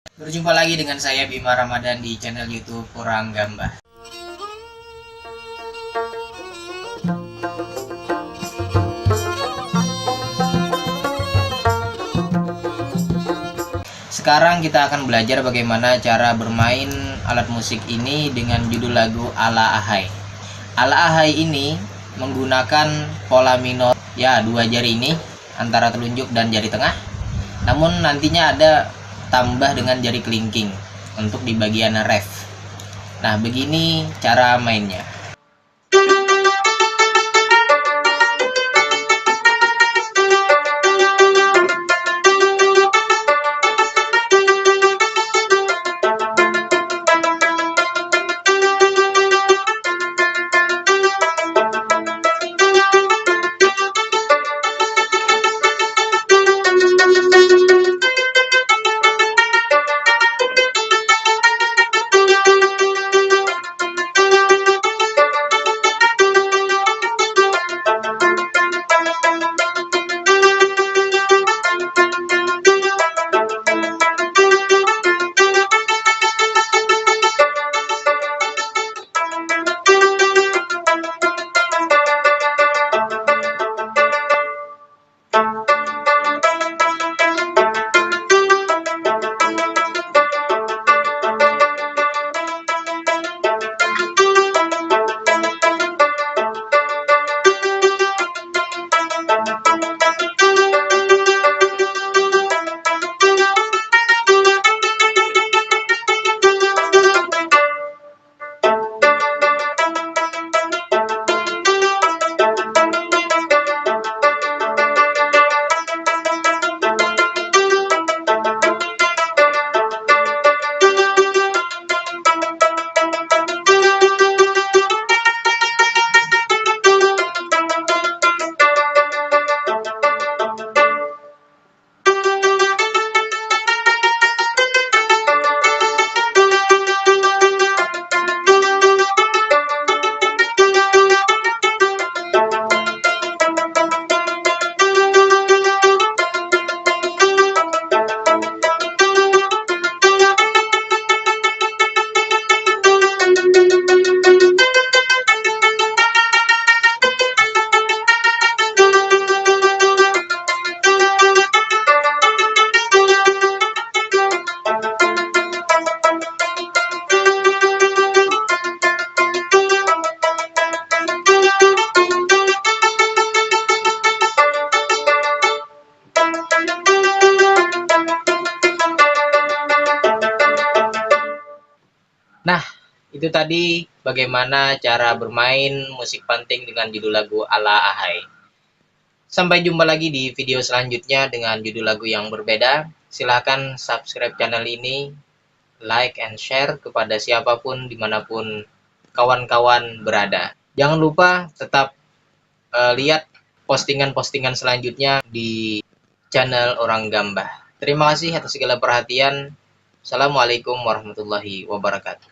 Berjumpa lagi dengan saya Bima Ramadan di channel YouTube Orang Gambah. Sekarang kita akan belajar bagaimana cara bermain alat musik ini dengan judul lagu Ala Ahai. Ala Ahai ini menggunakan pola minor, ya, dua jari ini antara telunjuk dan jari tengah. Namun nantinya ada tambah dengan jari kelingking untuk di bagian ref. Nah, begini cara mainnya. Nah, itu tadi bagaimana cara bermain musik panting dengan judul lagu Ala Ahai. Sampai jumpa lagi di video selanjutnya dengan judul lagu yang berbeda. Silahkan subscribe channel ini, like and share kepada siapapun dimanapun kawan-kawan berada. Jangan lupa tetap lihat postingan-postingan selanjutnya di channel Orang Gambah. Terima kasih atas segala perhatian. Assalamualaikum warahmatullahi wabarakatuh.